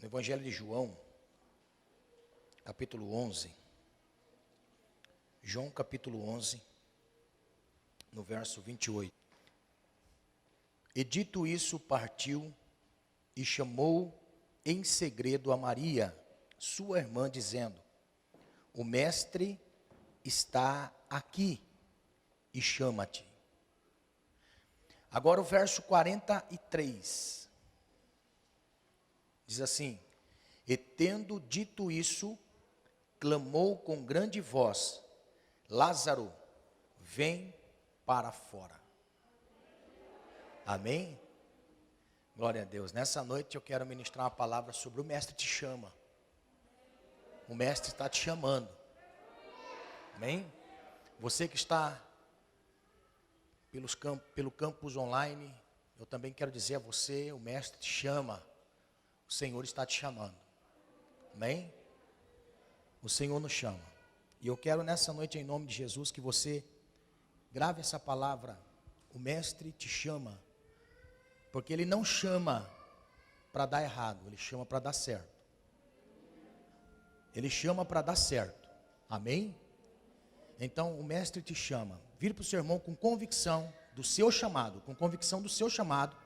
No Evangelho de João, capítulo 11. João capítulo 11, no verso 28. E dito isso, partiu e chamou em segredo a Maria, sua irmã, dizendo: o mestre está aqui e chama-te. Agora o verso 43. Diz assim: e tendo dito isso, clamou com grande voz: Lázaro, vem para fora. Amém? Glória a Deus. Nessa noite eu quero ministrar uma palavra sobre o mestre te chama. O mestre está te chamando. Amém? Você que está pelo campus online, eu também quero dizer a você, o mestre te chama. O Senhor está te chamando. Amém? O Senhor nos chama. E eu quero nessa noite, em nome de Jesus, que você grave essa palavra. O mestre te chama. Porque ele não chama para dar errado, ele chama para dar certo. Ele chama para dar certo. Amém? Então o mestre te chama. Vire para o seu irmão com convicção do seu chamado. Com convicção do seu chamado.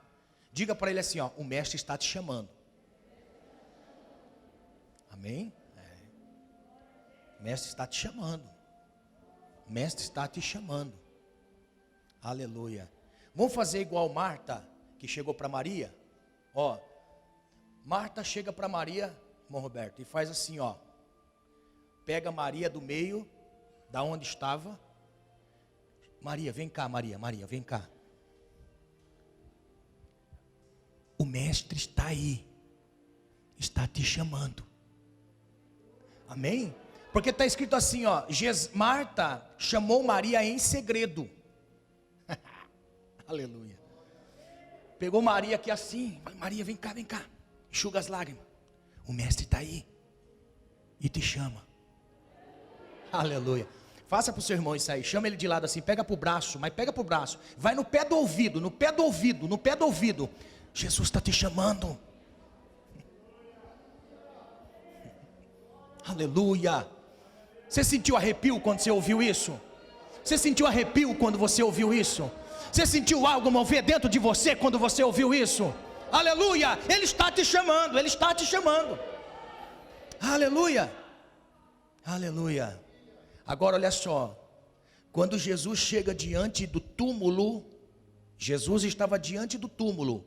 Diga para ele assim, ó: o mestre está te chamando. Amém? O mestre está te chamando. O mestre está te chamando. Aleluia. Vamos fazer igual Marta, que chegou para Maria. Ó, Marta chega para Maria, irmão Roberto, e faz assim, ó. Pega Maria do meio, da onde estava. Maria, vem cá, Maria, vem cá. O mestre está aí. Está te chamando. Amém? Porque está escrito assim, ó. Marta chamou Maria em segredo. Aleluia. Pegou Maria aqui assim. Maria, vem cá, enxuga as lágrimas. O mestre está aí e te chama. Aleluia. Faça para o seu irmão isso aí. Chama ele de lado assim. Pega para o braço, mas pega para o braço. Vai no pé do ouvido, no pé do ouvido, no pé do ouvido. Jesus está te chamando. Aleluia. Você sentiu arrepio quando você ouviu isso? Você sentiu arrepio quando você ouviu isso? Você sentiu algo mover dentro de você quando você ouviu isso? Aleluia. Ele está te chamando, ele está te chamando. Aleluia. Aleluia. Agora olha só. Quando Jesus chega diante do túmulo, Jesus estava diante do túmulo.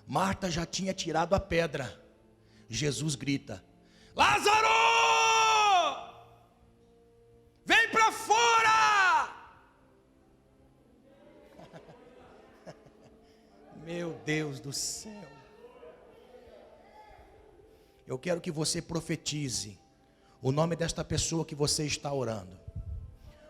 Marta já tinha tirado a pedra. Jesus grita: Lázaro! Vem para fora! Meu Deus do céu. Eu quero que você profetize o nome desta pessoa que você está orando.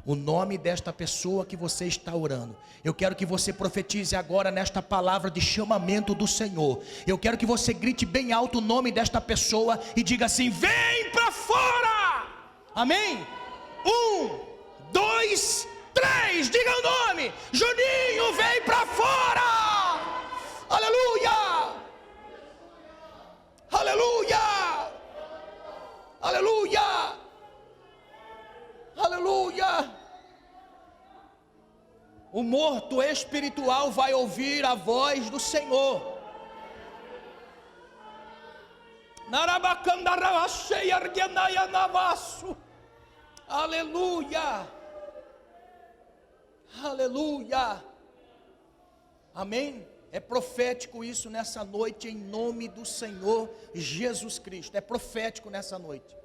O nome desta pessoa que você está orando. Eu quero que você profetize agora nesta palavra de chamamento do Senhor. Eu quero que você grite bem alto o nome desta pessoa e diga assim: vem para fora! Amém? 1, 2, 3, diga o nome. Juninho, vem para fora! Aleluia! Aleluia! Aleluia! Aleluia! O morto espiritual vai ouvir a voz do Senhor. Aleluia! Aleluia! Amém? É profético isso nessa noite, em nome do Senhor Jesus Cristo. É profético nessa noite.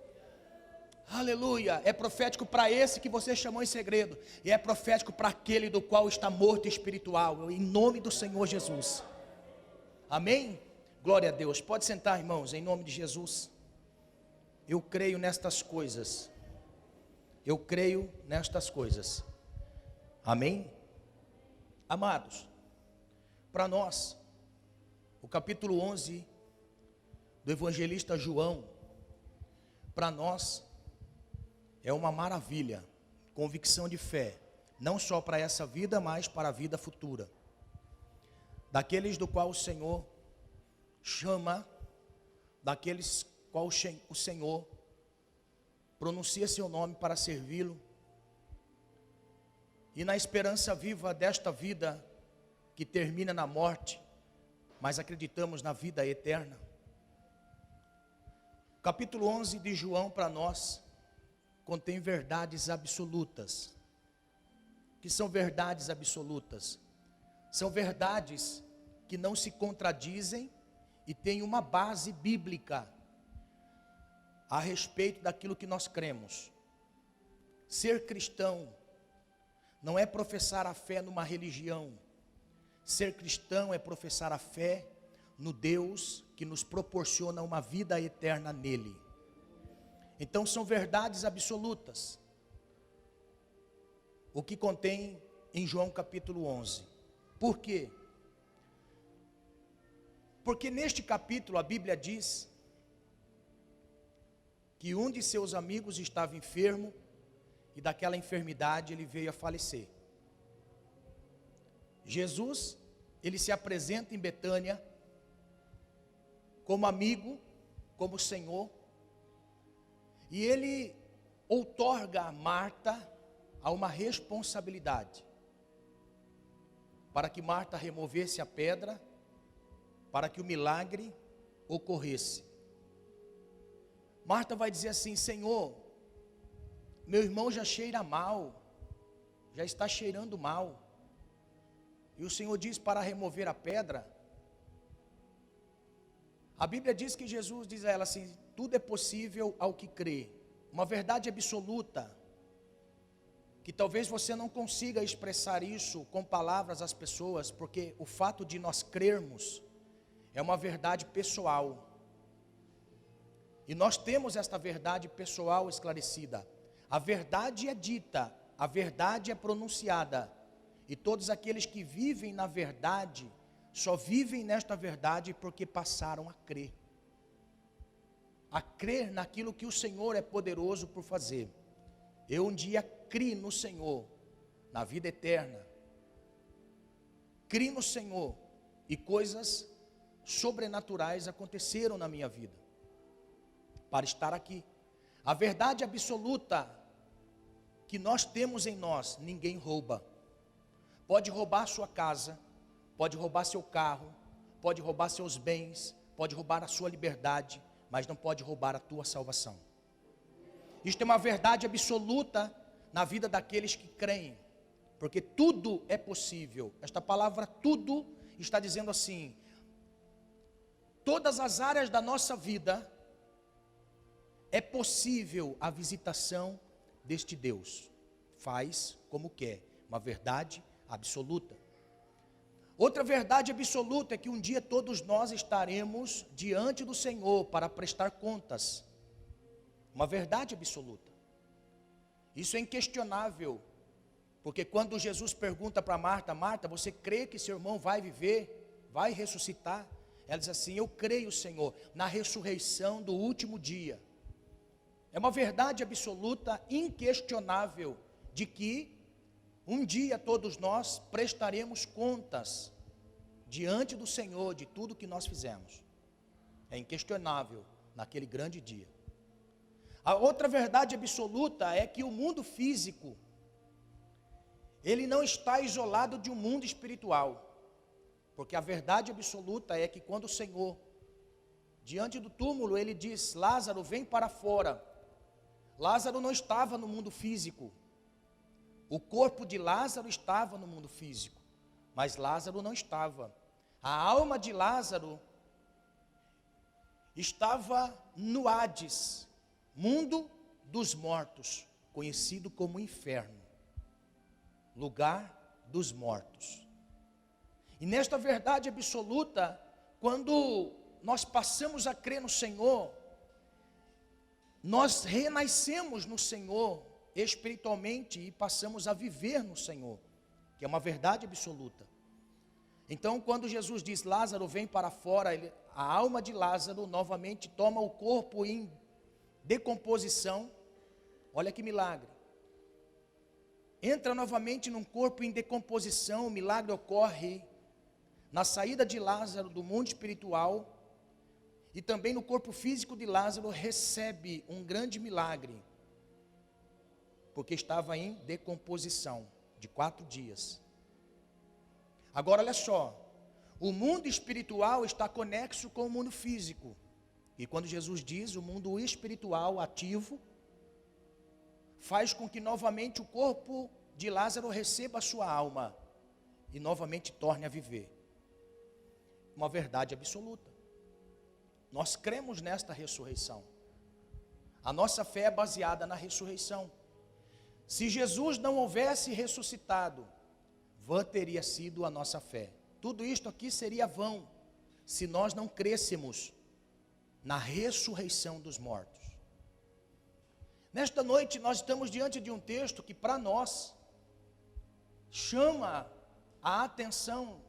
Aleluia. É profético para esse que você chamou em segredo. E é profético para aquele do qual está morto espiritual. Em nome do Senhor Jesus. Amém? Glória a Deus. Pode sentar, irmãos, em nome de Jesus. Eu creio nestas coisas. Eu creio nestas coisas. Amém? Amados, para nós, o capítulo 11 do evangelista João, para nós, é uma maravilha, convicção de fé, não só para essa vida, mas para a vida futura. Daqueles do qual o Senhor chama daqueles qual o Senhor pronuncia seu nome para servi-lo, e na esperança viva desta vida que termina na morte, mas acreditamos na vida eterna. O capítulo 11 de João para nós contém verdades absolutas. O que são verdades absolutas? São verdades que não se contradizem e têm uma base bíblica a respeito daquilo que nós cremos. Ser cristão não é professar a fé numa religião. Ser cristão é professar a fé no Deus que nos proporciona uma vida eterna nele. Então são verdades absolutas o que contém em João capítulo 11. Por quê? Porque neste capítulo a Bíblia diz que um de seus amigos estava enfermo e daquela enfermidade ele veio a falecer. Jesus, ele se apresenta em Betânia como amigo, como Senhor, e ele outorga a Marta a uma responsabilidade, para que Marta removesse a pedra, para que o milagre ocorresse. Marta vai dizer assim: Senhor, meu irmão já cheira mal, já está cheirando mal. E o Senhor diz para remover a pedra. A Bíblia diz que Jesus diz a ela assim: tudo é possível ao que crê. Uma verdade absoluta, que talvez você não consiga expressar isso com palavras às pessoas, porque o fato de nós crermos é uma verdade pessoal. E nós temos esta verdade pessoal esclarecida. A verdade é dita, a verdade é pronunciada. E todos aqueles que vivem na verdade, só vivem nesta verdade porque passaram a crer. A crer naquilo que o Senhor é poderoso por fazer. Eu um dia criei no Senhor, na vida eterna. Criei no Senhor e coisas sobrenaturais aconteceram na minha vida para estar aqui. A verdade absoluta que nós temos em nós, ninguém rouba. Pode roubar sua casa, pode roubar seu carro, pode roubar seus bens, pode roubar a sua liberdade, mas não pode roubar a tua salvação. Isto é uma verdade absoluta na vida daqueles que creem, porque tudo é possível. Esta palavra tudo está dizendo assim: todas as áreas da nossa vida é possível a visitação deste Deus. Faz como quer, uma verdade absoluta. Outra verdade absoluta é que um dia todos nós estaremos diante do Senhor para prestar contas. Uma verdade absoluta. Isso é inquestionável, porque quando Jesus pergunta para Marta: Marta, você crê que seu irmão vai viver, vai ressuscitar? Ela diz assim: eu creio, Senhor, na ressurreição do último dia. É uma verdade absoluta, inquestionável, de que um dia todos nós prestaremos contas diante do Senhor de tudo que nós fizemos. É inquestionável naquele grande dia. A outra verdade absoluta é que o mundo físico, ele não está isolado de um mundo espiritual. Porque a verdade absoluta é que quando o Senhor, diante do túmulo, ele diz: Lázaro, vem para fora. Lázaro não estava no mundo físico. O corpo de Lázaro estava no mundo físico, mas Lázaro não estava. A alma de Lázaro estava no Hades, mundo dos mortos, conhecido como inferno, lugar dos mortos. E nesta verdade absoluta, quando nós passamos a crer no Senhor, nós renascemos no Senhor espiritualmente e passamos a viver no Senhor, que é uma verdade absoluta. Então, quando Jesus diz: Lázaro, vem para fora, a alma de Lázaro novamente toma o corpo em decomposição. Olha que milagre. Entra novamente num corpo em decomposição, o milagre ocorre na saída de Lázaro do mundo espiritual. e também no corpo físico de Lázaro recebe um grande milagre, porque estava em decomposição de 4 dias. Agora olha só, o mundo espiritual está conexo com o mundo físico, e quando Jesus diz o mundo espiritual ativo, faz com que novamente o corpo de Lázaro receba a sua alma, e novamente torne a viver. Uma verdade absoluta. Nós cremos nesta ressurreição. A nossa fé é baseada na ressurreição. Se Jesus não houvesse ressuscitado, vã teria sido a nossa fé. Tudo isto aqui seria vão, se nós não crêssemos na ressurreição dos mortos. Nesta noite nós estamos diante de um texto que para nós chama a atenção,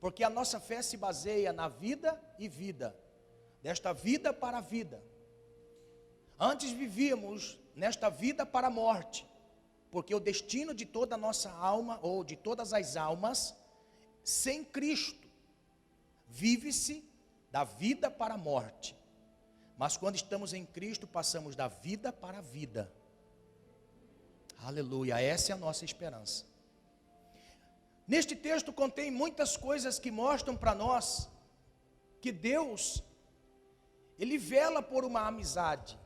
porque a nossa fé se baseia na vida e vida, desta vida para a vida. Antes vivíamos nesta vida para a morte, porque o destino de toda a nossa alma, ou de todas as almas, sem Cristo, vive-se da vida para a morte. Mas quando estamos em Cristo, passamos da vida para a vida. Aleluia, essa é a nossa esperança. Neste texto contém muitas coisas que mostram para nós que Deus, Ele vela por uma amizade.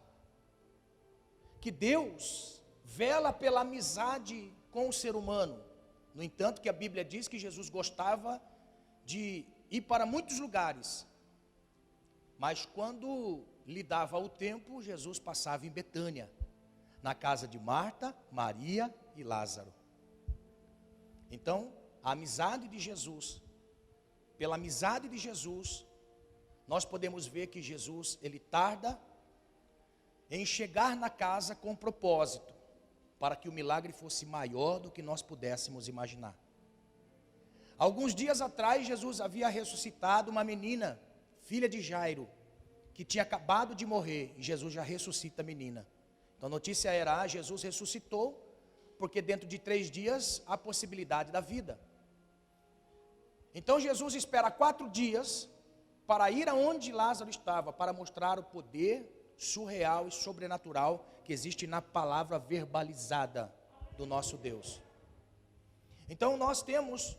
Que Deus vela pela amizade com o ser humano. No entanto, que a Bíblia diz que Jesus gostava de ir para muitos lugares. Mas quando lhe dava o tempo, Jesus passava em Betânia, na casa de Marta, Maria e Lázaro. Então, a amizade de Jesus, pela amizade de Jesus, nós podemos ver que Jesus, ele tarda em chegar na casa com propósito, para que o milagre fosse maior do que nós pudéssemos imaginar. Alguns dias atrás, Jesus havia ressuscitado uma menina, filha de Jairo, que tinha acabado de morrer, e Jesus já ressuscita a menina. Então a notícia era, Jesus ressuscitou, porque dentro de 3 dias há possibilidade da vida. Então Jesus espera 4 dias para ir aonde Lázaro estava, para mostrar o poder surreal e sobrenatural que existe na palavra verbalizada do nosso Deus. Então nós temos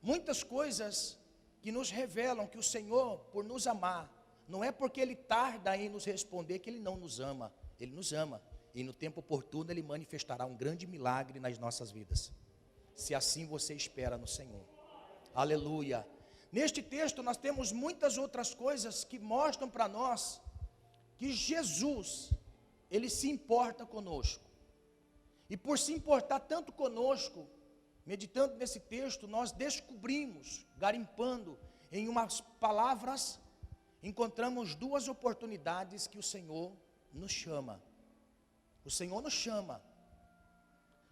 muitas coisas que nos revelam que o Senhor, por nos amar, não é porque Ele tarda em nos responder que Ele não nos ama. Ele nos ama, e no tempo oportuno Ele manifestará um grande milagre nas nossas vidas, se assim você espera no Senhor. Aleluia. Neste texto nós temos muitas outras coisas que mostram para nós que Jesus, Ele se importa conosco. E por se importar tanto conosco, meditando nesse texto, nós descobrimos, garimpando em umas palavras, encontramos 2 oportunidades que o Senhor nos chama. O Senhor nos chama.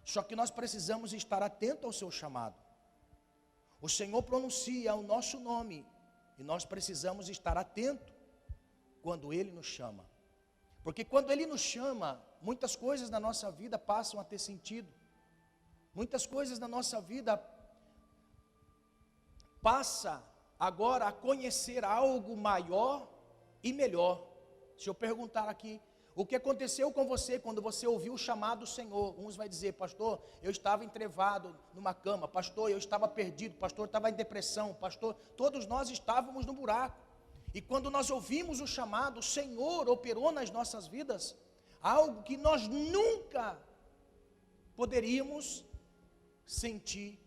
Só que nós precisamos estar atentos ao seu chamado. O Senhor pronuncia o nosso nome, e nós precisamos estar atentos quando Ele nos chama. Porque quando Ele nos chama, muitas coisas na nossa vida passam a ter sentido. Muitas coisas na nossa vida passa agora a conhecer algo maior e melhor. Se eu perguntar aqui, o que aconteceu com você quando você ouviu o chamado do Senhor? Uns vai dizer, pastor, eu estava entrevado numa cama, pastor, eu estava perdido, pastor, eu estava em depressão, pastor, todos nós estávamos no buraco. E quando nós ouvimos o chamado, o Senhor operou nas nossas vidas algo que nós nunca poderíamos sentir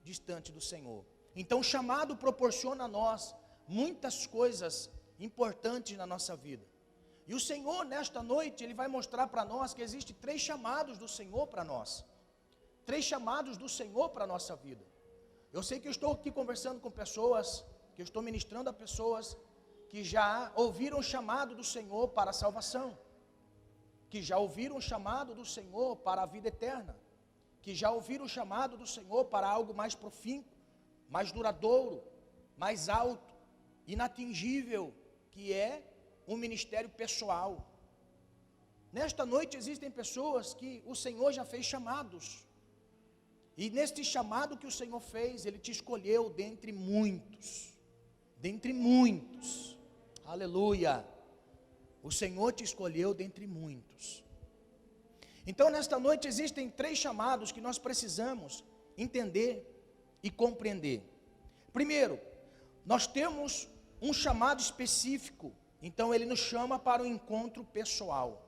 distante do Senhor. Então o chamado proporciona a nós muitas coisas importantes na nossa vida. E o Senhor nesta noite, Ele vai mostrar para nós que existem 3 chamados do Senhor para nós. 3 chamados do Senhor para a nossa vida. Eu sei que eu estou aqui conversando com pessoas, que eu estou ministrando a pessoas que já ouviram o chamado do Senhor para a salvação, que já ouviram o chamado do Senhor para a vida eterna, que já ouviram o chamado do Senhor para algo mais profundo, mais duradouro, mais alto, inatingível, que é um ministério pessoal. Nesta noite existem pessoas que o Senhor já fez chamados, e neste chamado que o Senhor fez, Ele te escolheu dentre muitos, Aleluia. O Senhor te escolheu dentre muitos. Então, nesta noite existem 3 chamados que nós precisamos entender e compreender. Primeiro, nós temos um chamado específico. Então, ele nos chama para o encontro pessoal.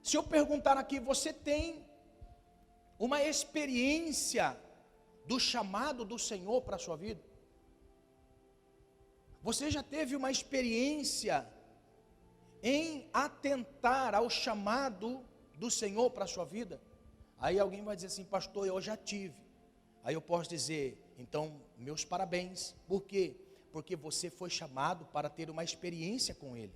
Se eu perguntar aqui, você tem uma experiência do chamado do Senhor para a sua vida? Você já teve uma experiência em atentar ao chamado do Senhor para a sua vida? Aí alguém vai dizer assim, pastor, eu já tive. Aí eu posso dizer, então, meus parabéns. Por quê? Porque você foi chamado para ter uma experiência com Ele.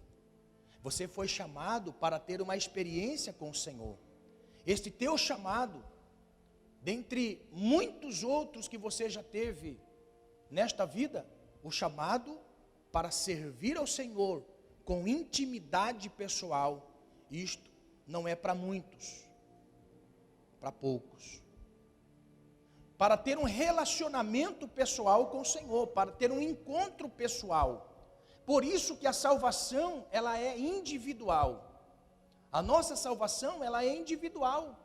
Você foi chamado para ter uma experiência com o Senhor. Este teu chamado, dentre muitos outros que você já teve nesta vida, o chamado para servir ao Senhor com intimidade pessoal, isto não é para muitos, para poucos. Para ter um relacionamento pessoal com o Senhor, para ter um encontro pessoal. Por isso que a salvação, ela é individual. A nossa salvação, ela é individual.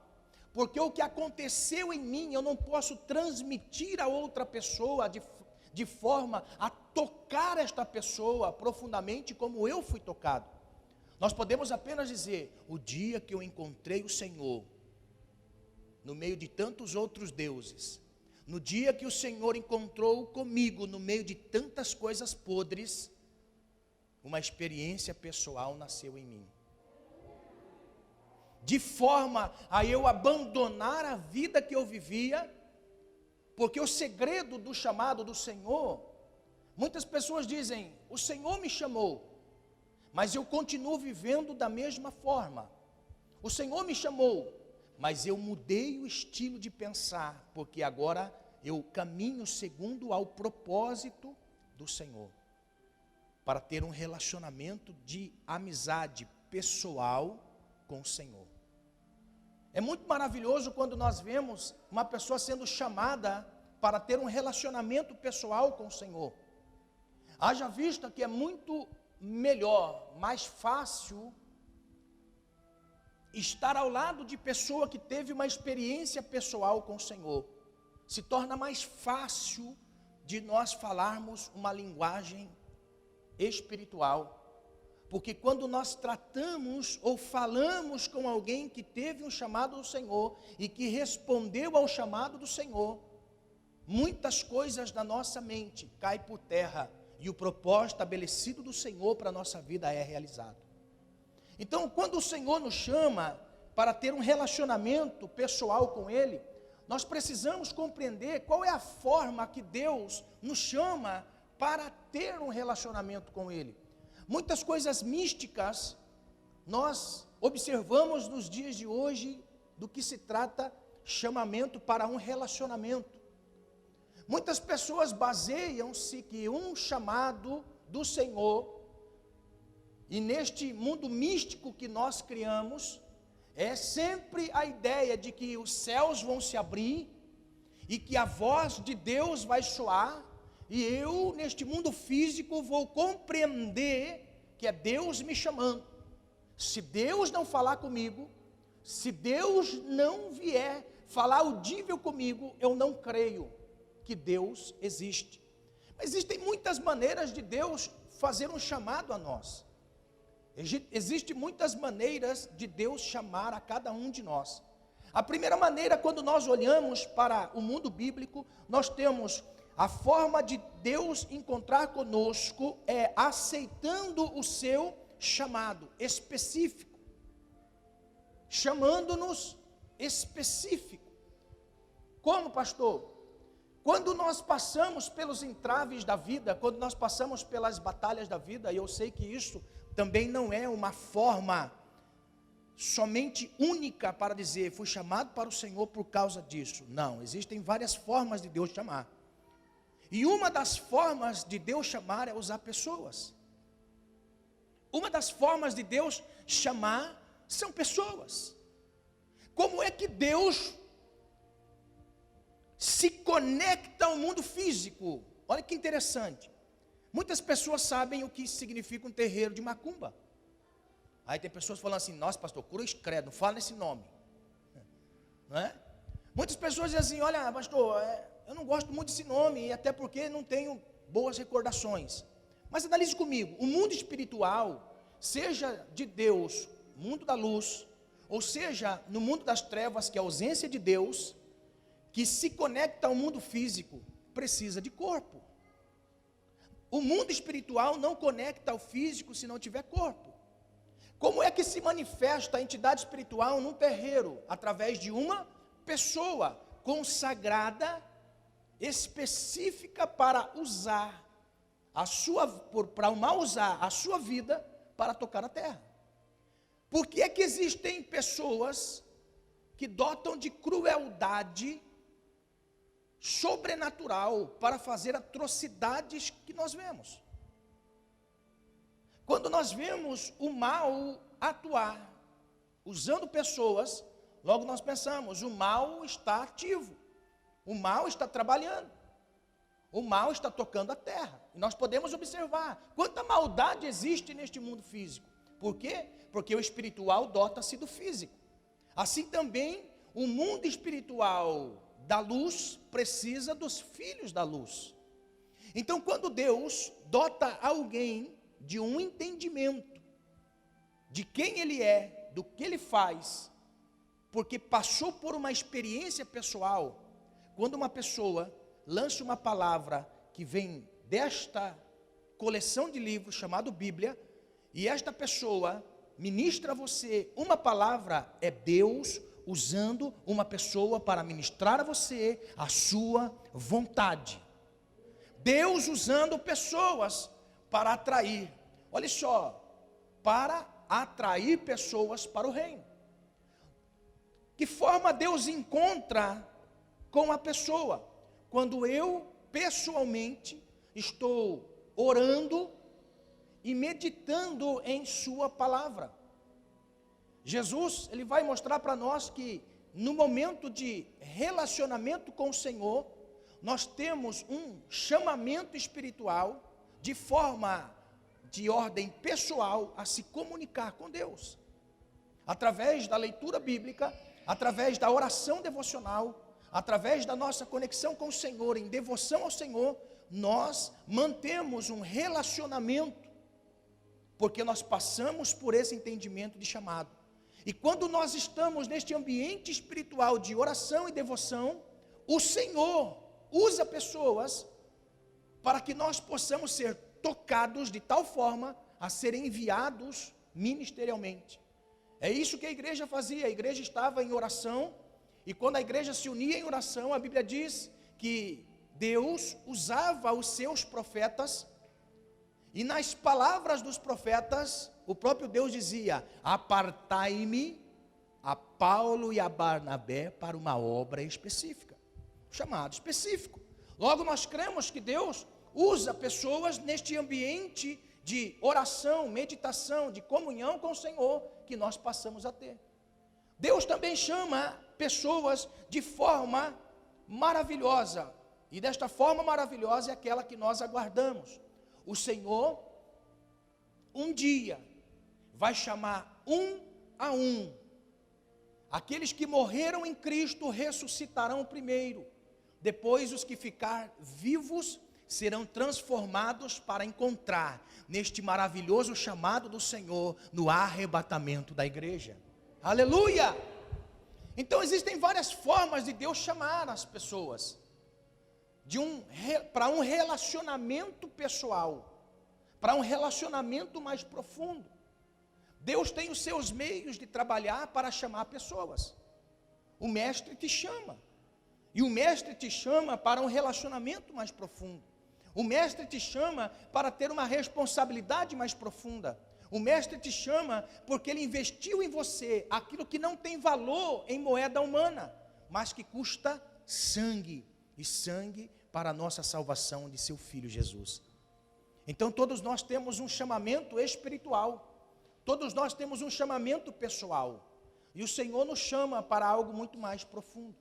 Porque o que aconteceu em mim, eu não posso transmitir a outra pessoa de forma a tocar esta pessoa profundamente como eu fui tocado. Nós podemos apenas dizer, o dia que eu encontrei o Senhor, no meio de tantos outros deuses, no dia que o Senhor encontrou comigo, no meio de tantas coisas podres, uma experiência pessoal nasceu em mim. De forma a eu abandonar a vida que eu vivia, porque o segredo do chamado do Senhor, muitas pessoas dizem, o Senhor me chamou, mas eu continuo vivendo da mesma forma. O Senhor me chamou, mas eu mudei o estilo de pensar, porque agora eu caminho segundo ao propósito do Senhor, para ter um relacionamento de amizade pessoal com o Senhor. É muito maravilhoso quando nós vemos uma pessoa sendo chamada para ter um relacionamento pessoal com o Senhor. Haja vista que é muito melhor, mais fácil estar ao lado de pessoa que teve uma experiência pessoal com o Senhor. Se torna mais fácil de nós falarmos uma linguagem espiritual. Porque quando nós tratamos ou falamos com alguém que teve um chamado do Senhor e que respondeu ao chamado do Senhor, muitas coisas da nossa mente caem por terra e o propósito estabelecido do Senhor para a nossa vida é realizado. Então, quando o Senhor nos chama para ter um relacionamento pessoal com Ele, nós precisamos compreender qual é a forma que Deus nos chama para ter um relacionamento com Ele. Muitas coisas místicas nós observamos nos dias de hoje do que se trata chamamento para um relacionamento. Muitas pessoas baseiam-se que um chamado do Senhor, e neste mundo místico que nós criamos, é sempre a ideia de que os céus vão se abrir e que a voz de Deus vai soar, e eu, neste mundo físico, vou compreender que é Deus me chamando. Se Deus não falar comigo, se Deus não vier falar audível comigo, eu não creio que Deus existe. Mas existem muitas maneiras de Deus fazer um chamado a nós. Existem muitas maneiras de Deus chamar a cada um de nós. A primeira maneira, quando nós olhamos para o mundo bíblico, nós temos a forma de Deus encontrar conosco é aceitando o seu chamado específico, chamando-nos específico. Como, pastor? Quando nós passamos pelos entraves da vida, quando nós passamos pelas batalhas da vida, e eu sei que isso também não é uma forma somente única para dizer, fui chamado para o Senhor por causa disso. Não, existem várias formas de Deus chamar. E uma das formas de Deus chamar é usar pessoas. Uma das formas de Deus chamar são pessoas. Como é que Deus se conecta ao mundo físico? Olha que interessante. Muitas pessoas sabem o que significa um terreiro de macumba. Aí tem pessoas falando assim, nossa pastor, cruz credo, não fala nesse nome. Não é? Muitas pessoas dizem assim, olha pastor, eu não gosto muito desse nome, até porque não tenho boas recordações. Mas analise comigo, o mundo espiritual, seja de Deus, mundo da luz, ou seja, no mundo das trevas, que é a ausência de Deus, que se conecta ao mundo físico, precisa de corpo. O mundo espiritual não conecta ao físico se não tiver corpo. Como é que se manifesta a entidade espiritual num terreiro? Através de uma pessoa consagrada, específica para usar para o mal usar a sua vida para tocar a terra. Por que é que existem pessoas que dotam de crueldade sobrenatural para fazer atrocidades que nós vemos? Quando nós vemos o mal atuar, usando pessoas, logo nós pensamos, o mal está ativo, o mal está trabalhando, o mal está tocando a terra. E nós podemos observar quanta maldade existe neste mundo físico. Por quê? Porque o espiritual dota-se do físico. Assim também, o mundo espiritual da luz precisa dos filhos da luz. Então, quando Deus dota alguém de um entendimento de quem ele é, do que ele faz, porque passou por uma experiência pessoal, quando uma pessoa lança uma palavra que vem desta coleção de livros chamado Bíblia, e esta pessoa ministra a você uma palavra, é Deus usando uma pessoa para ministrar a você a sua vontade. Deus usando pessoas para atrair, olha só, para atrair pessoas para o reino. Que forma Deus encontra com a pessoa? Quando eu, pessoalmente, estou orando e meditando em sua palavra. Jesus, ele vai mostrar para nós que no momento de relacionamento com o Senhor, nós temos um chamamento espiritual de forma de ordem pessoal a se comunicar com Deus. Através da leitura bíblica, através da oração devocional, através da nossa conexão com o Senhor, em devoção ao Senhor, nós mantemos um relacionamento, porque nós passamos por esse entendimento de chamado. E quando nós estamos neste ambiente espiritual de oração e devoção, o Senhor usa pessoas para que nós possamos ser tocados de tal forma a serem enviados ministerialmente. É isso que a igreja fazia, a igreja estava em oração, e quando a igreja se unia em oração, a Bíblia diz que Deus usava os seus profetas, e nas palavras dos profetas, o próprio Deus dizia, apartai-me a Paulo e a Barnabé para uma obra específica, chamado específico. Logo nós cremos que Deus usa pessoas neste ambiente de oração, meditação, de comunhão com o Senhor, que nós passamos a ter. Deus também chama pessoas de forma maravilhosa, e desta forma maravilhosa é aquela que nós aguardamos. O Senhor, um dia, vai chamar um a um. Aqueles que morreram em Cristo ressuscitarão primeiro, depois os que ficar vivos serão transformados para encontrar neste maravilhoso chamado do Senhor no arrebatamento da igreja. Aleluia! Então existem várias formas de Deus chamar as pessoas para um relacionamento pessoal, para um relacionamento mais profundo. Deus tem os seus meios de trabalhar para chamar pessoas. O mestre te chama, e o mestre te chama para um relacionamento mais profundo. O mestre te chama para ter uma responsabilidade mais profunda. O mestre te chama porque ele investiu em você aquilo que não tem valor em moeda humana, mas que custa sangue, e sangue para a nossa salvação de seu Filho Jesus. Então todos nós temos um chamamento espiritual, todos nós temos um chamamento pessoal, e o Senhor nos chama para algo muito mais profundo.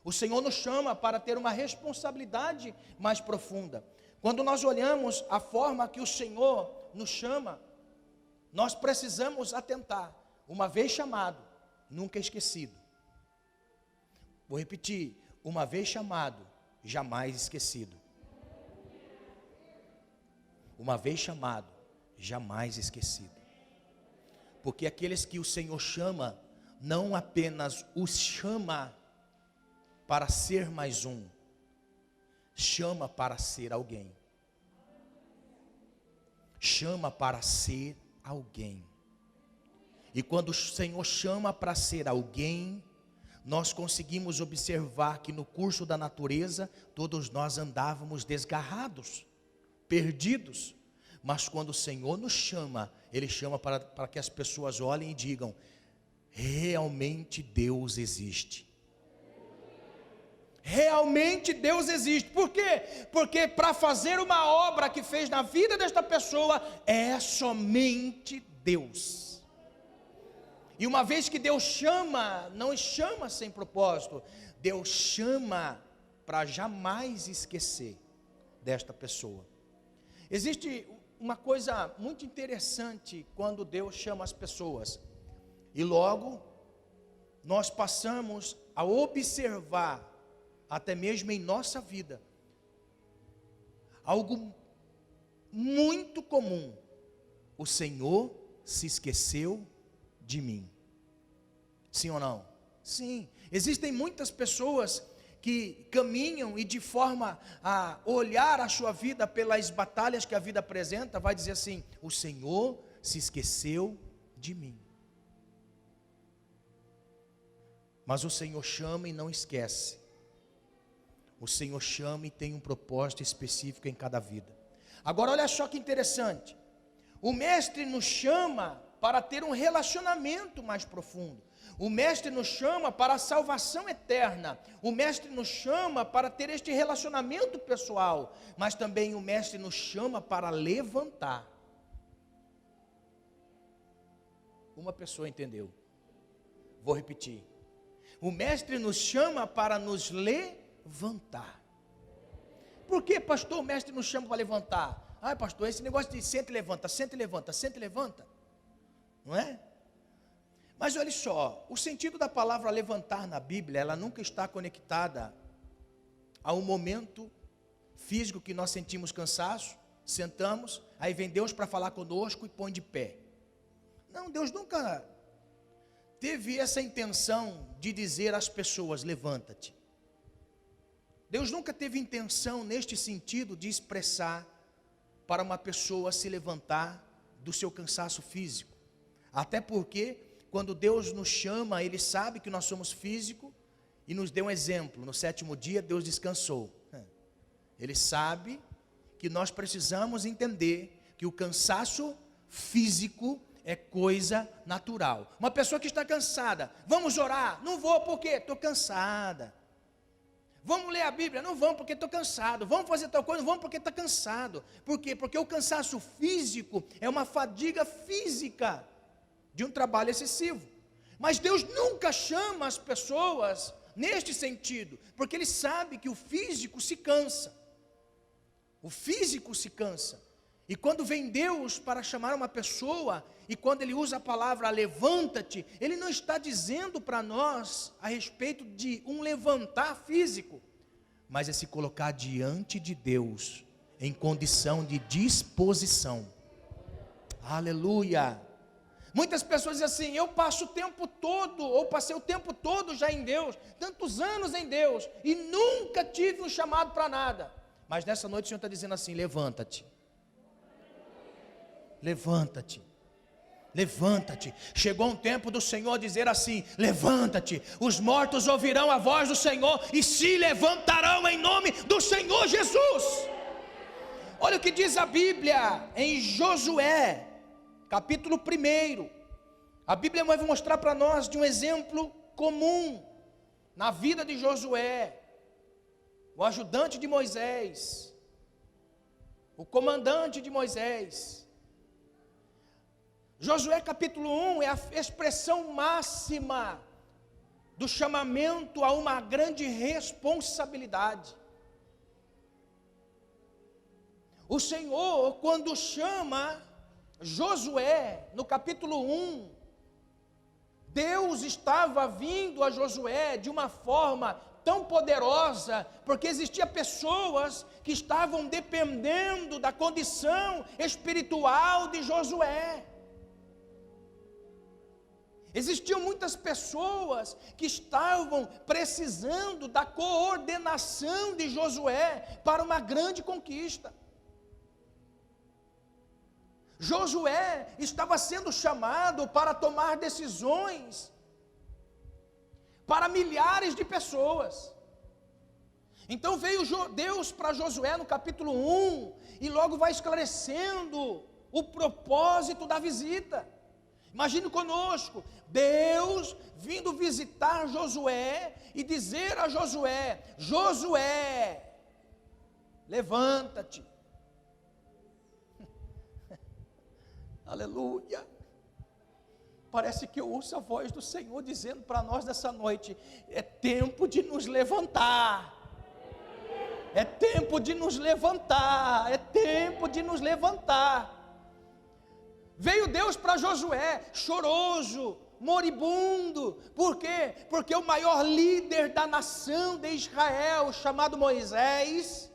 O Senhor nos chama para ter uma responsabilidade mais profunda. Quando nós olhamos a forma que o Senhor nos chama, nós precisamos atentar. Uma vez chamado, nunca esquecido. Vou repetir, uma vez chamado, jamais esquecido. Uma vez chamado, jamais esquecido. Porque aqueles que o Senhor chama, não apenas os chama para ser mais um, chama para ser alguém. Chama para ser alguém. E quando o Senhor chama para ser alguém, nós conseguimos observar que no curso da natureza, todos nós andávamos desgarrados, perdidos. Mas quando o Senhor nos chama, Ele chama para que as pessoas olhem e digam: realmente Deus existe. Realmente Deus existe. Por quê? Porque para fazer uma obra que fez na vida desta pessoa, é somente Deus. E uma vez que Deus chama, não chama sem propósito. Deus chama para jamais esquecer desta pessoa. Existe uma coisa muito interessante quando Deus chama as pessoas. E logo, nós passamos a observar, até mesmo em nossa vida, algo muito comum: o Senhor se esqueceu de mim. Sim ou não? Sim. Existem muitas pessoas que caminham e de forma a olhar a sua vida pelas batalhas que a vida apresenta, vai dizer assim: o Senhor se esqueceu de mim. Mas o Senhor chama e não esquece. O Senhor chama e tem um propósito específico em cada vida. Agora olha só que interessante. O Mestre nos chama para ter um relacionamento mais profundo. O Mestre nos chama para a salvação eterna. O Mestre nos chama para ter este relacionamento pessoal. Mas também o Mestre nos chama para levantar. Uma pessoa entendeu. Vou repetir. O Mestre nos chama para nos levantar. Por que, pastor, o Mestre nos chama para levantar? Ah, pastor, esse negócio de senta e levanta, senta e levanta, senta e levanta. Não é? Mas olha só, o sentido da palavra levantar na Bíblia, ela nunca está conectada a um momento físico que nós sentimos cansaço, sentamos, aí vem Deus para falar conosco e põe de pé. Não, Deus nunca teve essa intenção de dizer às pessoas: levanta-te. Deus nunca teve intenção neste sentido de expressar para uma pessoa se levantar do seu cansaço físico. Até porque quando Deus nos chama, Ele sabe que nós somos físicos e nos deu um exemplo. No 7º dia Deus descansou. Ele sabe que nós precisamos entender que o cansaço físico é coisa natural. Uma pessoa que está cansada: vamos orar? Não vou, por quê? Estou cansada. Vamos ler a Bíblia? Não vamos, porque estou cansado. Vamos fazer tal coisa? Não vamos, porque está cansado. Por quê? Porque o cansaço físico é uma fadiga física de um trabalho excessivo. Mas Deus nunca chama as pessoas neste sentido, porque Ele sabe que o físico se cansa. O físico se cansa. E quando vem Deus para chamar uma pessoa, e quando Ele usa a palavra levanta-te, Ele não está dizendo para nós a respeito de um levantar físico, mas é se colocar diante de Deus em condição de disposição. Aleluia! Muitas pessoas dizem assim: eu passo o tempo todo, ou passei o tempo todo já em Deus, tantos anos em Deus, e nunca tive um chamado para nada. Mas nessa noite o Senhor está dizendo assim: levanta-te. Levanta-te. Levanta-te. Chegou um tempo do Senhor dizer assim: levanta-te, os mortos ouvirão a voz do Senhor e se levantarão em nome do Senhor Jesus. Olha o que diz a Bíblia em Josué, capítulo 1. A Bíblia vai mostrar para nós de um exemplo comum na vida de Josué, o ajudante de Moisés, o comandante de Moisés. Josué capítulo 1 é a expressão máxima do chamamento a uma grande responsabilidade. O Senhor, quando chama Josué, no capítulo 1, Deus estava vindo a Josué de uma forma tão poderosa, porque existiam pessoas que estavam dependendo da condição espiritual de Josué. Existiam muitas pessoas que estavam precisando da coordenação de Josué para uma grande conquista. Josué estava sendo chamado para tomar decisões para milhares de pessoas. Então veio Deus para Josué no capítulo 1 e logo vai esclarecendo o propósito da visita. Imagine conosco, Deus vindo visitar Josué e dizer a Josué: Josué, levanta-te. Aleluia. Parece que eu ouço a voz do Senhor dizendo para nós nessa noite: é tempo de nos levantar. É tempo de nos levantar. É tempo de nos levantar. Veio Deus para Josué choroso, moribundo. Por quê? Porque o maior líder da nação de Israel, chamado Moisés,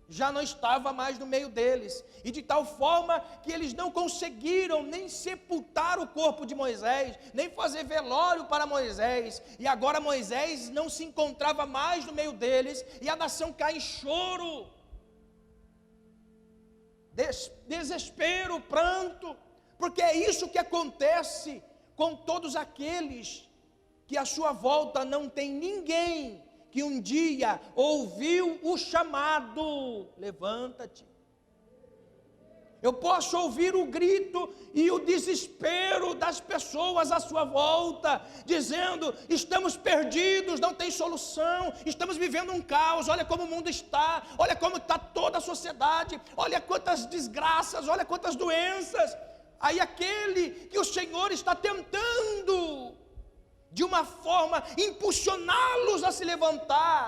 já não estava mais no meio deles, e de tal forma que eles não conseguiram nem sepultar o corpo de Moisés, nem fazer velório para Moisés, e agora Moisés não se encontrava mais no meio deles, e a nação cai em choro, desespero, pranto, porque é isso que acontece com todos aqueles que à sua volta não tem ninguém que um dia ouviu o chamado: levanta-te. Eu posso ouvir o grito e o desespero das pessoas à sua volta, dizendo: estamos perdidos, não tem solução, estamos vivendo um caos, olha como o mundo está, olha como está toda a sociedade, olha quantas desgraças, olha quantas doenças. Aí aquele que o Senhor está tentando de uma forma impulsioná-los a se levantar,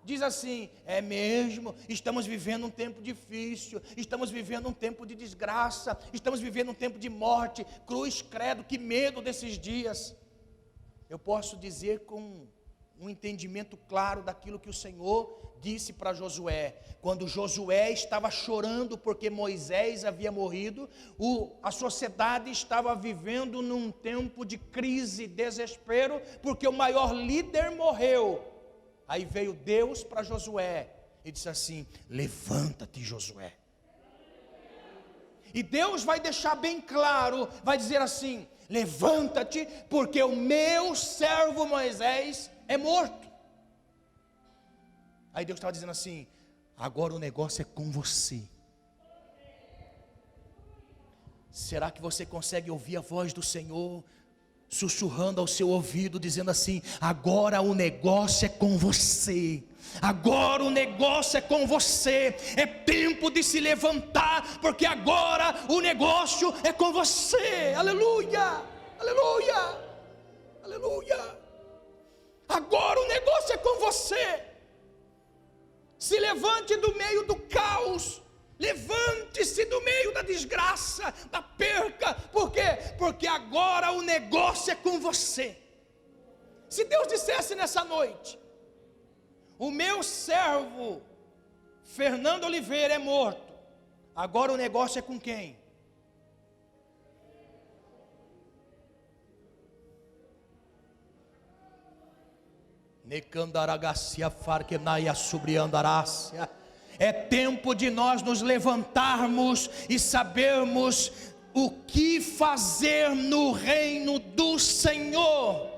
diz assim: é mesmo, estamos vivendo um tempo difícil, estamos vivendo um tempo de desgraça, estamos vivendo um tempo de morte, cruz, credo, que medo desses dias. Eu posso dizer com um entendimento claro daquilo que o Senhor disse para Josué, quando Josué estava chorando porque Moisés havia morrido, a sociedade estava vivendo num tempo de crise, desespero, porque o maior líder morreu. Aí veio Deus para Josué e disse assim: levanta-te, Josué. E Deus vai deixar bem claro, vai dizer assim: levanta-te, porque o meu servo Moisés é morto. Aí Deus estava dizendo assim: agora o negócio é com você. Será que você consegue ouvir a voz do Senhor sussurrando ao seu ouvido, dizendo assim: agora o negócio é com você, agora o negócio é com você, é tempo de se levantar, porque agora o negócio é com você. Aleluia, aleluia, aleluia. Agora o negócio é com você. Se levante do meio do caos, levante-se do meio da desgraça, da perca. Por quê? Porque agora o negócio é com você. Se Deus dissesse nessa noite: o meu servo Fernando Oliveira é morto, agora o negócio é com quem? É tempo de nós nos levantarmos e sabermos o que fazer no reino do Senhor.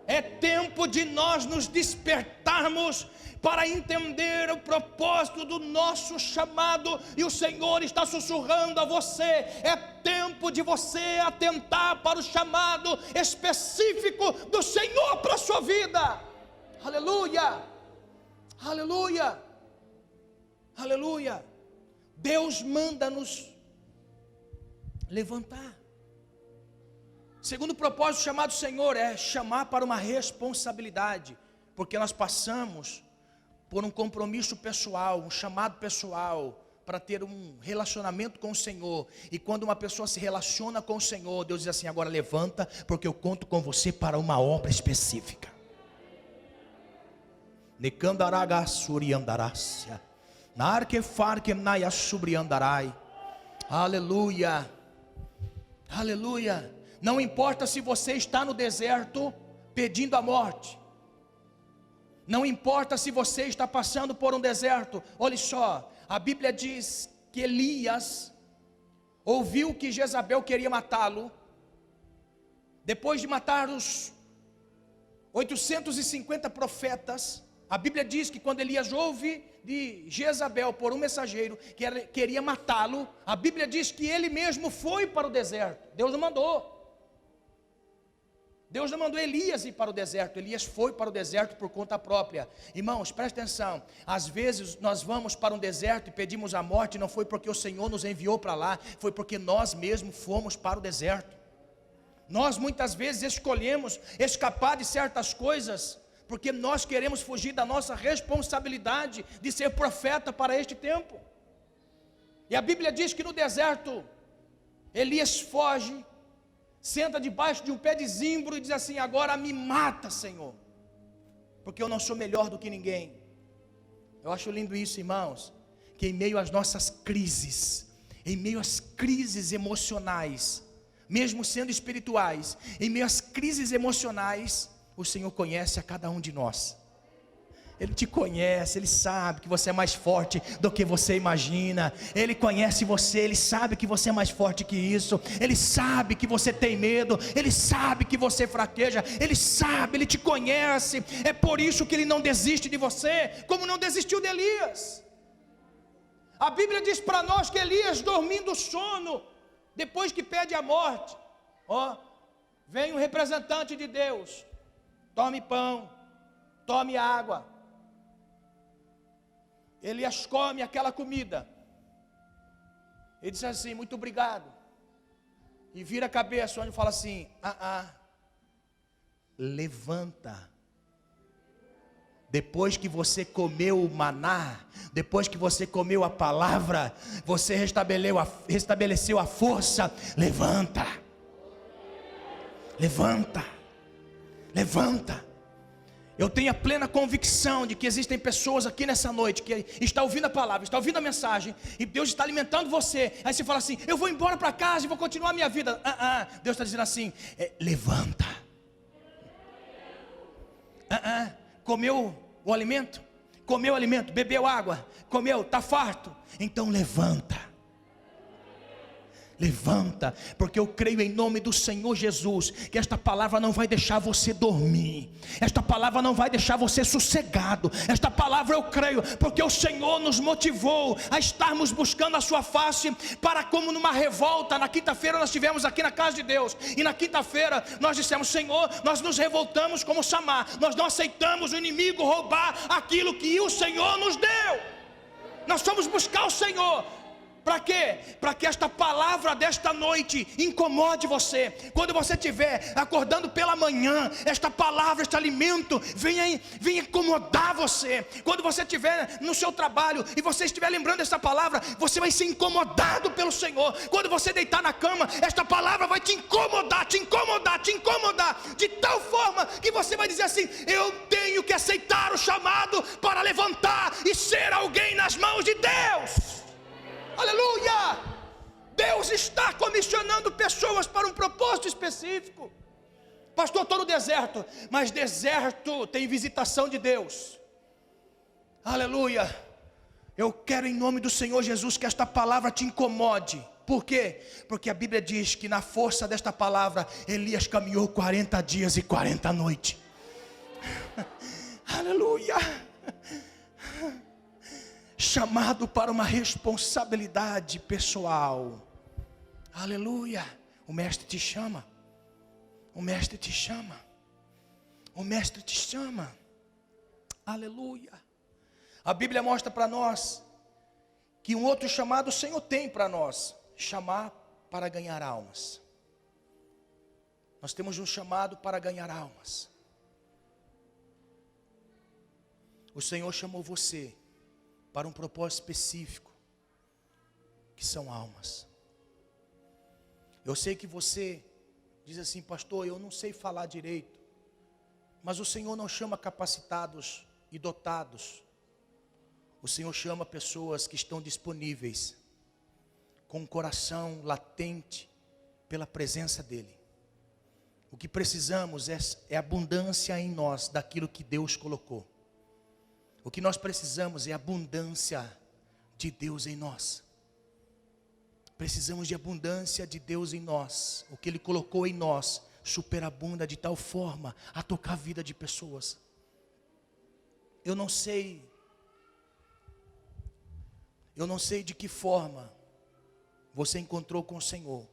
É tempo de nós nos despertarmos para entender o propósito do nosso chamado, e o Senhor está sussurrando a você: é tempo de você atentar para o chamado específico do Senhor para a sua vida. Aleluia, aleluia, aleluia. Deus manda nos levantar. Segundo propósito, chamado Senhor é chamar para uma responsabilidade, porque nós passamos por um compromisso pessoal, um chamado pessoal, para ter um relacionamento com o Senhor. E quando uma pessoa se relaciona com o Senhor, Deus diz assim: agora levanta, porque eu conto com você para uma obra específica. Aleluia, aleluia. Não importa se você está no deserto pedindo a morte, não importa se você está passando por um deserto. Olha só, a Bíblia diz que Elias ouviu que Jezabel queria matá-lo. Depois de matar os 850 profetas, a Bíblia diz que quando Elias ouve de Jezabel por um mensageiro que queria matá-lo, a Bíblia diz que ele mesmo foi para o deserto. Deus não mandou. Deus não mandou Elias ir para o deserto. Elias foi para o deserto por conta própria. Irmãos, presta atenção. Às vezes nós vamos para um deserto e pedimos a morte. Não foi porque o Senhor nos enviou para lá, foi porque nós mesmos fomos para o deserto. Nós muitas vezes escolhemos escapar de certas coisas porque nós queremos fugir da nossa responsabilidade de ser profeta para este tempo. E a Bíblia diz que no deserto Elias foge, senta debaixo de um pé de zimbro e diz assim: agora me mata, Senhor, porque eu não sou melhor do que ninguém. Eu acho lindo isso, irmãos, que em meio às nossas crises, em meio às crises emocionais, mesmo sendo espirituais, em meio às crises emocionais, o Senhor conhece a cada um de nós. Ele te conhece, Ele sabe que você é mais forte do que você imagina. Ele conhece você, Ele sabe que você é mais forte que isso. Ele sabe que você tem medo, Ele sabe que você fraqueja, Ele sabe, Ele te conhece. É por isso que Ele não desiste de você, como não desistiu de Elias. A Bíblia diz para nós que Elias, dormindo o sono, depois que pede a morte, vem um representante de Deus: tome pão, tome água. Elias come aquela comida. Ele diz assim: muito obrigado. E vira a cabeça, onde fala assim: levanta. Depois que você comeu o maná, depois que você comeu a palavra, você restabeleceu a força. Levanta. Levanta. Levanta. Eu tenho a plena convicção de que existem pessoas aqui nessa noite que estão ouvindo a palavra, estão ouvindo a mensagem, e Deus está alimentando você. Aí você fala assim: eu vou embora para casa e vou continuar a minha vida. Deus está dizendo assim: levanta. Comeu o alimento? Comeu o alimento, bebeu água, comeu, está farto? Então levanta. Levanta, porque eu creio em nome do Senhor Jesus que esta palavra não vai deixar você dormir, esta palavra não vai deixar você sossegado. Esta palavra eu creio, porque o Senhor nos motivou a estarmos buscando a sua face, para como numa revolta. Na quinta-feira nós estivemos aqui na casa de Deus, e na quinta-feira nós dissemos: Senhor, nós nos revoltamos como Samar, nós não aceitamos o inimigo roubar aquilo que o Senhor nos deu. Nós fomos buscar o Senhor. Para quê? Para que esta palavra desta noite incomode você. Quando você estiver acordando pela manhã, esta palavra, este alimento venha incomodar você. Quando você estiver no seu trabalho e você estiver lembrando desta palavra, você vai ser incomodado pelo Senhor. Quando você deitar na cama, esta palavra vai te incomodar, te incomodar, te incomodar, de tal forma que você vai dizer assim: eu tenho que aceitar o chamado para levantar e ser alguém nas mãos de Deus. Aleluia! Deus está comissionando pessoas para um propósito específico. Pastor, estou no deserto. Mas deserto tem visitação de Deus. Aleluia! Eu quero, em nome do Senhor Jesus, que esta palavra te incomode. Por quê? Porque a Bíblia diz que na força desta palavra Elias caminhou 40 dias e 40 noites. Aleluia! Chamado para uma responsabilidade pessoal. Aleluia. O mestre te chama. O mestre te chama. O mestre te chama. Aleluia. A Bíblia mostra para nós que um outro chamado o Senhor tem para nós: chamar para ganhar almas. Nós temos um chamado para ganhar almas. O Senhor chamou você para um propósito específico. que são almas. Eu sei que você diz assim: pastor, eu não sei falar direito. Mas o Senhor não chama capacitados e dotados. O Senhor chama pessoas que estão disponíveis, com o coração latente pela presença dEle. O que precisamos é abundância em nós daquilo que Deus colocou. O que nós precisamos é abundância de Deus em nós. Precisamos de abundância de Deus em nós. O que Ele colocou em nós superabunda de tal forma a tocar a vida de pessoas. Eu não sei de que forma você encontrou com o Senhor,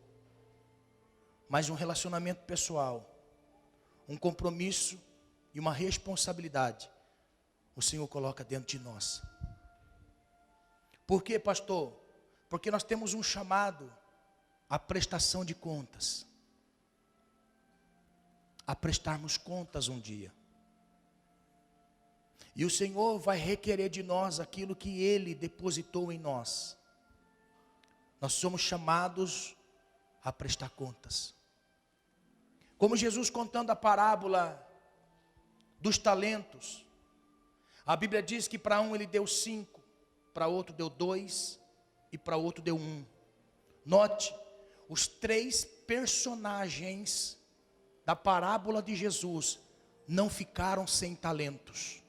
mas um relacionamento pessoal, um compromisso e uma responsabilidade, o Senhor coloca dentro de nós. Por quê, pastor? Porque nós temos um chamado à prestação de contas, a prestarmos contas um dia. E o Senhor vai requerer de nós aquilo que Ele depositou em nós. Nós somos chamados a prestar contas. Como Jesus contando a parábola dos talentos, a Bíblia diz que para um Ele deu 5, para outro deu 2 e para outro deu 1. Note, os 3 personagens da parábola de Jesus não ficaram sem talentos.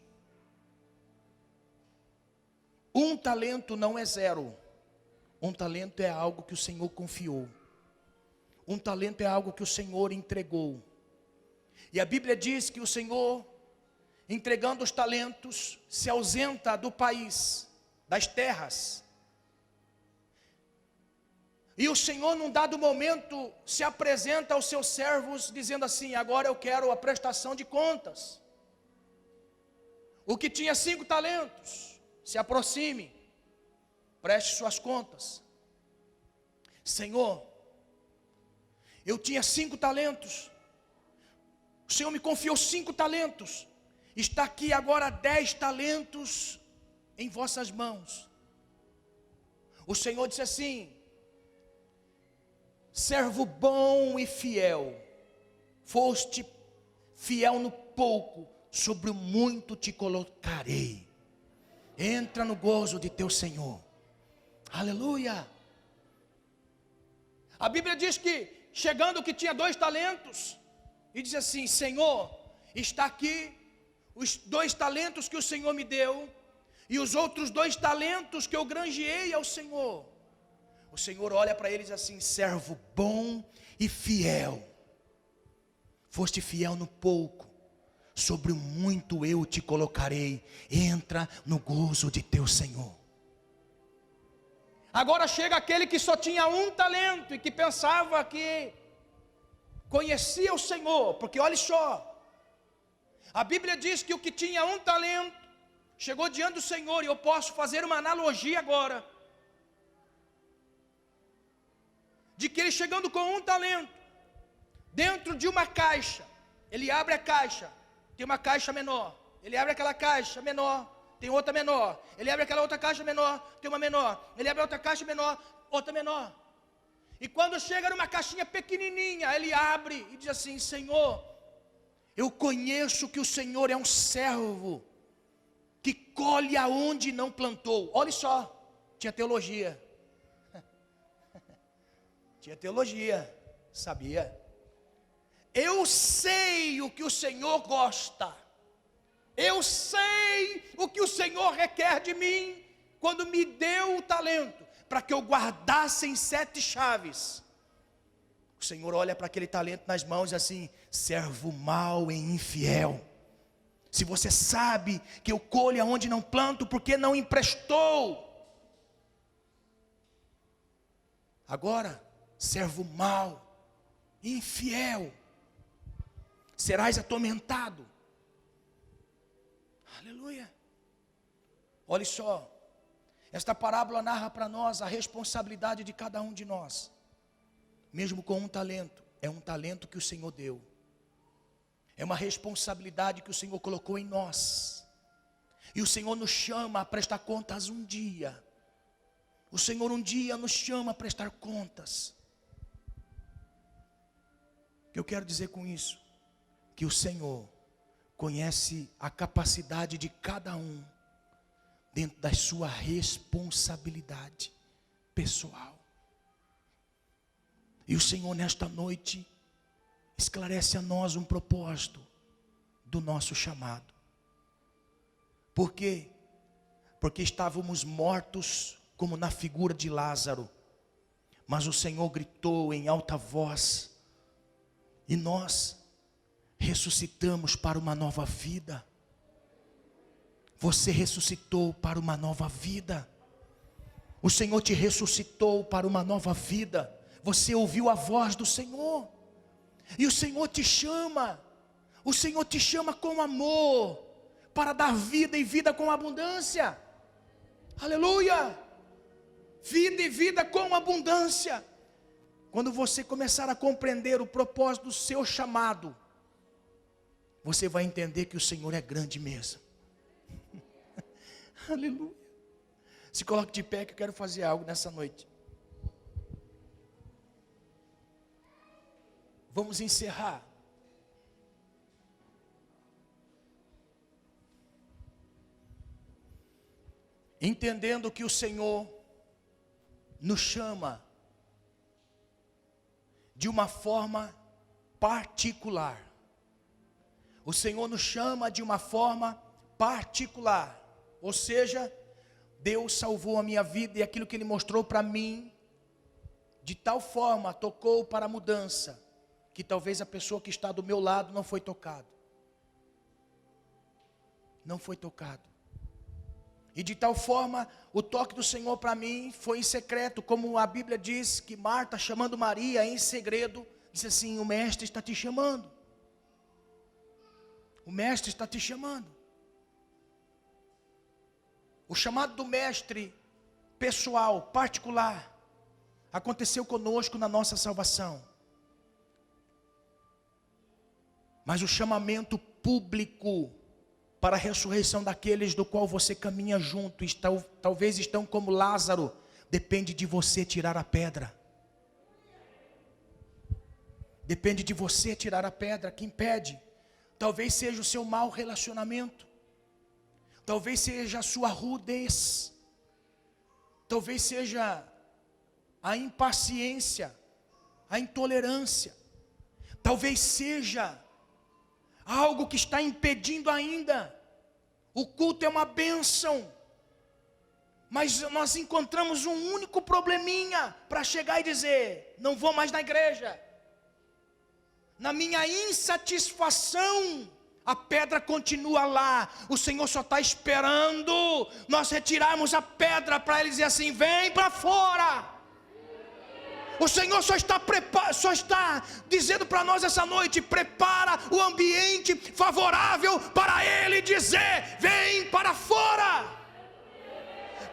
1 talento não é 0. 1 talento é algo que o Senhor confiou. 1 talento é algo que o Senhor entregou. E a Bíblia diz que o Senhor, entregando os talentos, se ausenta do país, das terras. E o Senhor, num dado momento, se apresenta aos seus servos, dizendo assim: agora eu quero a prestação de contas. O que tinha 5 talentos, se aproxime, preste suas contas. Senhor, eu tinha 5 talentos, o Senhor me confiou 5 talentos, está aqui agora 10 talentos em vossas mãos. O Senhor disse assim: servo bom e fiel, foste fiel no pouco, sobre o muito te colocarei. Entra no gozo de teu Senhor. Aleluia. A Bíblia diz que, chegando o que tinha 2 talentos, e diz assim: Senhor, está aqui os 2 talentos que o Senhor me deu, e os outros 2 talentos que eu granjeei ao Senhor. O Senhor olha para eles assim: servo bom e fiel, foste fiel no pouco, sobre o muito eu te colocarei. Entra no gozo de teu Senhor. Agora chega aquele que só tinha 1 talento e que pensava que conhecia o Senhor, porque olha só, a Bíblia diz que o que tinha 1 talento chegou diante do Senhor, e eu posso fazer uma analogia agora, de que ele, chegando com 1 talento, dentro de uma caixa, ele abre a caixa, tem uma caixa menor, ele abre aquela caixa menor, tem outra menor, ele abre aquela outra caixa menor, tem uma menor, ele abre outra caixa menor, outra menor, e quando chega numa caixinha pequenininha, ele abre e diz assim: Senhor, eu conheço que o Senhor é um servo que colhe aonde não plantou. Olha só, tinha teologia, tinha teologia, sabia? Eu sei o que o Senhor gosta, eu sei o que o Senhor requer de mim, quando me deu o talento, para que eu guardasse em 7 chaves. O Senhor olha para aquele talento nas mãos e assim: servo mau e infiel, se você sabe que eu colho aonde não planto, porque não emprestou? Agora, servo mau, infiel, serás atormentado. Aleluia. Olha só, esta parábola narra para nós a responsabilidade de cada um de nós. Mesmo com 1 talento, é 1 talento que o Senhor deu, é uma responsabilidade que o Senhor colocou em nós, e o Senhor nos chama a prestar contas um dia. O Senhor um dia nos chama a prestar contas. O que eu quero dizer com isso? Que o Senhor conhece a capacidade de cada um dentro da sua responsabilidade pessoal. E o Senhor nesta noite esclarece a nós um propósito do nosso chamado. Por quê? Porque estávamos mortos como na figura de Lázaro, mas o Senhor gritou em alta voz e nós ressuscitamos para uma nova vida. Você ressuscitou para uma nova vida. O Senhor te ressuscitou para uma nova vida. Você ouviu a voz do Senhor. E o Senhor te chama. O Senhor te chama com amor, para dar vida e vida com abundância. Aleluia! Vida e vida com abundância. Quando você começar a compreender o propósito do seu chamado, você vai entender que o Senhor é grande mesmo. Aleluia. Se coloque de pé que eu quero fazer algo nessa noite. Vamos encerrar. Entendendo que o Senhor nos chama de uma forma particular. O Senhor nos chama de uma forma particular. Ou seja, Deus salvou a minha vida e aquilo que Ele mostrou para mim, de tal forma tocou para a mudança, que talvez a pessoa que está do meu lado não foi tocado. Não foi tocado. E de tal forma, o toque do Senhor para mim foi em secreto, como a Bíblia diz que Marta, chamando Maria em segredo, disse assim: o Mestre está te chamando. O Mestre está te chamando. O chamado do Mestre, pessoal, particular, aconteceu conosco na nossa salvação. Mas o chamamento público para a ressurreição daqueles do qual você caminha junto, talvez estão como Lázaro, depende de você tirar a pedra. Depende de você tirar a pedra que impede. Talvez seja o seu mau relacionamento. Talvez seja a sua rudez. Talvez seja a impaciência, a intolerância. Talvez seja algo que está impedindo ainda. O culto é uma bênção, mas nós encontramos um único probleminha para chegar e dizer: não vou mais na igreja. Na minha insatisfação, a pedra continua lá. O Senhor só está esperando nós retirarmos a pedra para Ele dizer assim: vem para fora. O Senhor só está dizendo para nós essa noite: prepara o ambiente favorável para Ele dizer: vem para fora.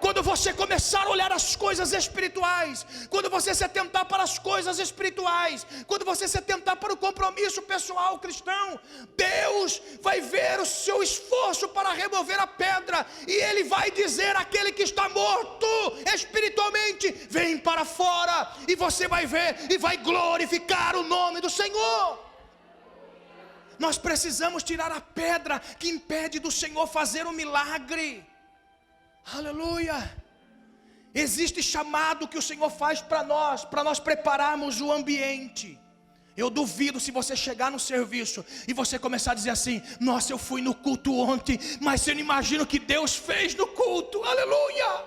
Quando você começar a olhar as coisas espirituais, quando você se atentar para as coisas espirituais, quando você se atentar para o compromisso pessoal cristão, Deus vai ver o seu esforço para remover a pedra, e Ele vai dizer àquele que está morto espiritualmente: vem para fora. E você vai ver e vai glorificar o nome do Senhor. Nós precisamos tirar a pedra que impede do Senhor fazer um milagre. Aleluia. Existe chamado que o Senhor faz para nós prepararmos o ambiente. Eu duvido se você chegar no serviço e você começar a dizer assim: nossa, eu fui no culto ontem, mas você não imagina o que Deus fez no culto. Aleluia.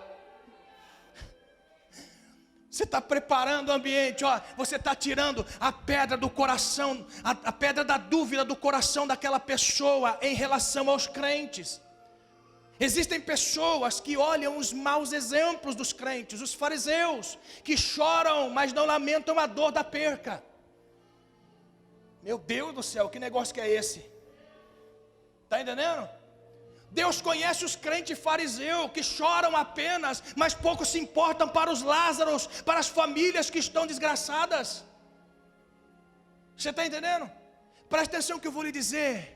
Você está preparando o ambiente, ó, você está tirando a pedra do coração, a pedra da dúvida do coração daquela pessoa em relação aos crentes. Existem pessoas que olham os maus exemplos dos crentes, os fariseus, que choram, mas não lamentam a dor da perca. Meu Deus do céu, que negócio que é esse? Está entendendo? Deus conhece os crentes fariseus que choram apenas, mas pouco se importam para os Lázaros, para as famílias que estão desgraçadas. Você está entendendo? Presta atenção que eu vou lhe dizer.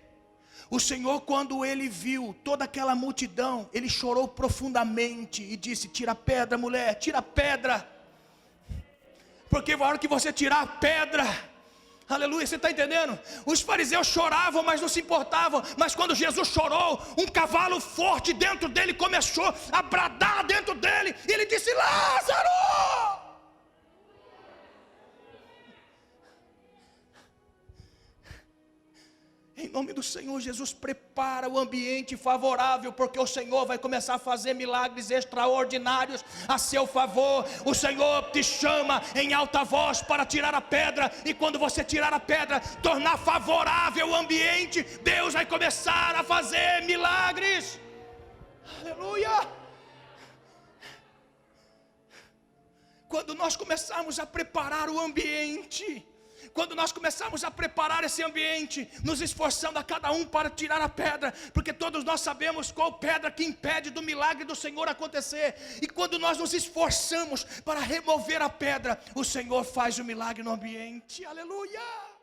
O Senhor, quando ele viu toda aquela multidão, ele chorou profundamente e disse: tira a pedra, mulher, tira a pedra. Porque na hora que você tirar a pedra, aleluia, você está entendendo? Os fariseus choravam, mas não se importavam. Mas quando Jesus chorou, um cavalo forte dentro dele começou a bradar dentro dele. E ele disse: Lázaro! Em nome do Senhor Jesus, prepara o ambiente favorável, porque o Senhor vai começar a fazer milagres extraordinários a seu favor. O Senhor te chama em alta voz para tirar a pedra, e quando você tirar a pedra, tornar favorável o ambiente, Deus vai começar a fazer milagres. Aleluia! Quando nós começarmos a preparar o ambiente, quando nós começarmos a preparar esse ambiente, nos esforçando a cada um para tirar a pedra, porque todos nós sabemos qual pedra que impede do milagre do Senhor acontecer, e quando nós nos esforçamos para remover a pedra, o Senhor faz o milagre no ambiente. Aleluia!